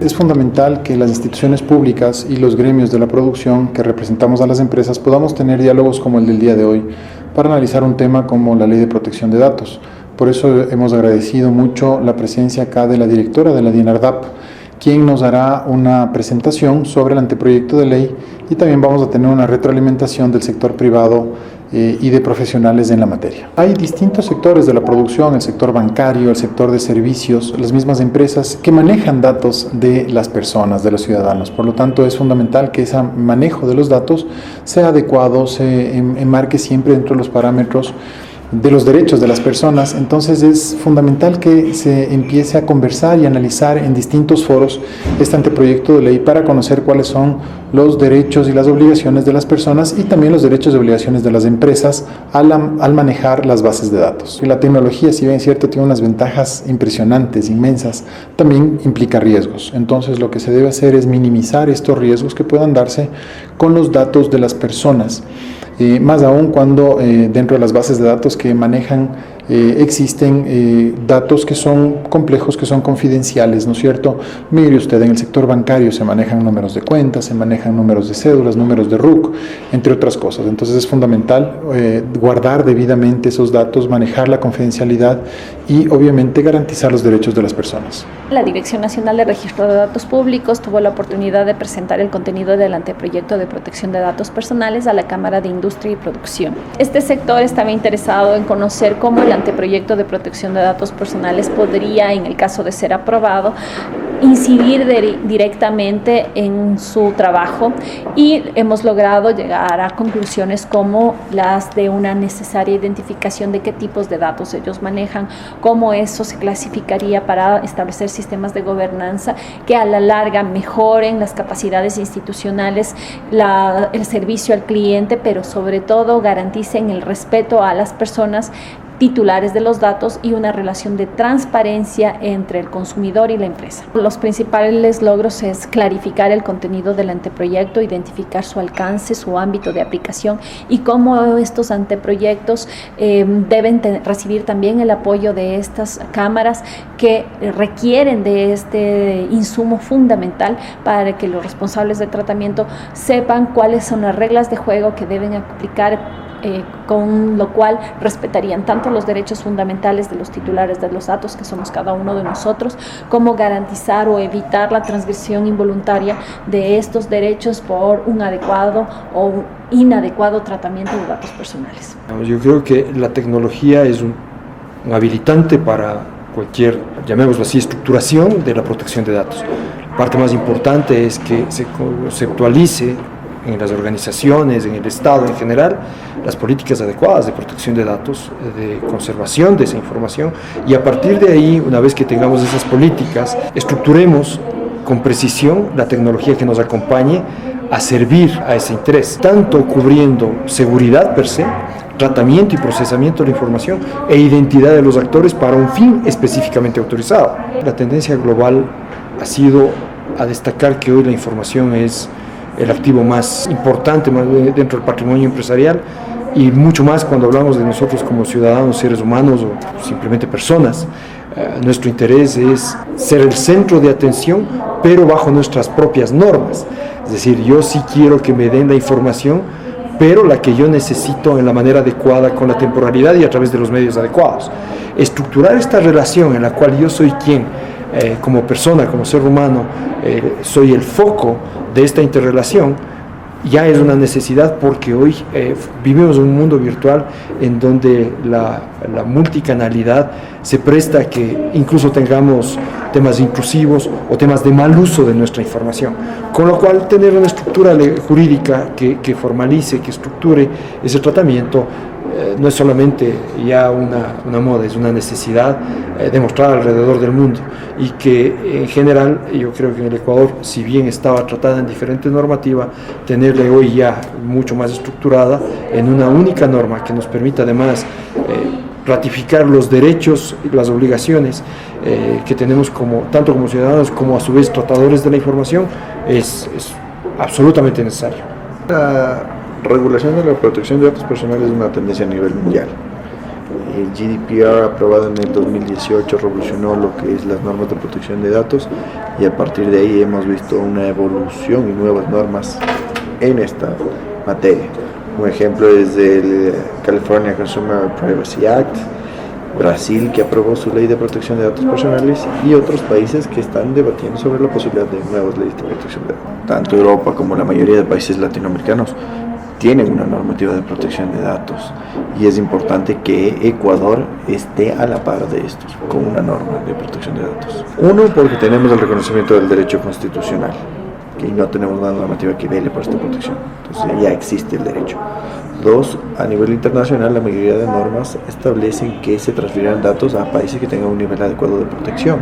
Es fundamental que las instituciones públicas y los gremios de la producción que representamos a las empresas podamos tener diálogos como el del día de hoy para analizar un tema como la Ley de Protección de Datos. Por eso hemos agradecido mucho la presencia acá de la directora de la DINARDAP, quien nos hará una presentación sobre el anteproyecto de ley, y también vamos a tener una retroalimentación del sector privado y de profesionales en la materia. Hay distintos sectores de la producción, el sector bancario, el sector de servicios, las mismas empresas que manejan datos de las personas, de los ciudadanos. Por lo tanto, es fundamental que ese manejo de los datos sea adecuado, se enmarque siempre dentro de los parámetros de los derechos de las personas. Entonces es fundamental que se empiece a conversar y analizar en distintos foros este anteproyecto de ley para conocer cuáles son los derechos y las obligaciones de las personas y también los derechos y obligaciones de las empresas al manejar las bases de datos. Y la tecnología, si bien es cierto, tiene unas ventajas impresionantes, inmensas, también implica riesgos. Entonces lo que se debe hacer es minimizar estos riesgos que puedan darse con los datos de las personas. Más aún cuando dentro de las bases de datos que manejan existen datos que son complejos, que son confidenciales, ¿no es cierto? Mire usted, en el sector bancario se manejan números de cuentas, se manejan números de cédulas, números de RUC, entre otras cosas. Entonces es fundamental guardar debidamente esos datos, manejar la confidencialidad y obviamente garantizar los derechos de las personas. La Dirección Nacional de Registro de Datos Públicos tuvo la oportunidad de presentar el contenido del anteproyecto de protección de datos personales a la Cámara de Industria y Producción. Este sector estaba interesado en conocer cómo el anteproyecto de protección de datos personales podría, en el caso de ser aprobado, incidir directamente en su trabajo, y hemos logrado llegar a conclusiones como las de una necesaria identificación de qué tipos de datos ellos manejan, cómo eso se clasificaría para establecer sistemas de gobernanza que a la larga mejoren las capacidades institucionales, el servicio al cliente, pero sobre todo garanticen el respeto a las personas titulares de los datos y una relación de transparencia entre el consumidor y la empresa. Los principales logros es clarificar el contenido del anteproyecto, identificar su alcance, su ámbito de aplicación y cómo estos anteproyectos deben recibir también el apoyo de estas cámaras que requieren de este insumo fundamental para que los responsables de tratamiento sepan cuáles son las reglas de juego que deben aplicar, con lo cual respetarían tanto los derechos fundamentales de los titulares de los datos, que somos cada uno de nosotros, como garantizar o evitar la transgresión involuntaria de estos derechos por un adecuado o inadecuado tratamiento de datos personales. Yo creo que la tecnología es un habilitante para cualquier, llamémoslo así, estructuración de la protección de datos. La parte más importante es que se conceptualice en las organizaciones, en el Estado en general, las políticas adecuadas de protección de datos, de conservación de esa información, y a partir de ahí, una vez que tengamos esas políticas, estructuremos con precisión la tecnología que nos acompañe a servir a ese interés, tanto cubriendo seguridad per se, tratamiento y procesamiento de la información e identidad de los actores para un fin específicamente autorizado. La tendencia global ha sido a destacar que hoy la información es el activo más importante dentro del patrimonio empresarial, y mucho más cuando hablamos de nosotros como ciudadanos, seres humanos o simplemente personas. Nuestro interés es ser el centro de atención, pero bajo nuestras propias normas. Es decir, yo sí quiero que me den la información, pero la que yo necesito en la manera adecuada, con la temporalidad y a través de los medios adecuados. Estructurar esta relación en la cual yo soy quien, como persona, como ser humano, soy el foco de esta interrelación, ya es una necesidad, porque hoy vivimos en un mundo virtual en donde la multicanalidad se presta a que incluso tengamos temas intrusivos o temas de mal uso de nuestra información, con lo cual tener una estructura jurídica que formalice, que estructure ese tratamiento, no es solamente ya una moda, es una necesidad demostrada alrededor del mundo, y que en general yo creo que en el Ecuador, si bien estaba tratada en diferentes normativas, tenerla hoy ya mucho más estructurada en una única norma que nos permita además ratificar los derechos y las obligaciones que tenemos tanto como ciudadanos como a su vez tratadores de la información, es absolutamente necesario. La regulación de la protección de datos personales es una tendencia a nivel mundial, El GDPR aprobado en el 2018 revolucionó lo que es las normas de protección de datos y a partir de ahí hemos visto una evolución y nuevas normas en esta materia. Un ejemplo es el California Consumer Privacy Act, Brasil, que aprobó su ley de protección de datos personales, y otros países que están debatiendo sobre la posibilidad de nuevas leyes de protección de datos. Tanto Europa como la mayoría de países latinoamericanos tienen una normativa de protección de datos y es importante que Ecuador esté a la par de estos con una norma de protección de datos. Uno, porque tenemos el reconocimiento del derecho constitucional y no tenemos una normativa que vele por esta protección, entonces ya existe el derecho. Dos, a nivel internacional la mayoría de normas establecen que se transfieran datos a países que tengan un nivel adecuado de protección.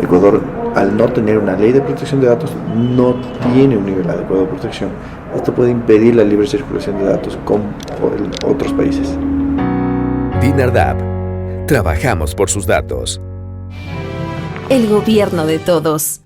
Ecuador, al no tener una ley de protección de datos, no tiene un nivel adecuado de protección. Esto puede impedir la libre circulación de datos con otros países. Dinardap. Trabajamos por sus datos. El gobierno de todos.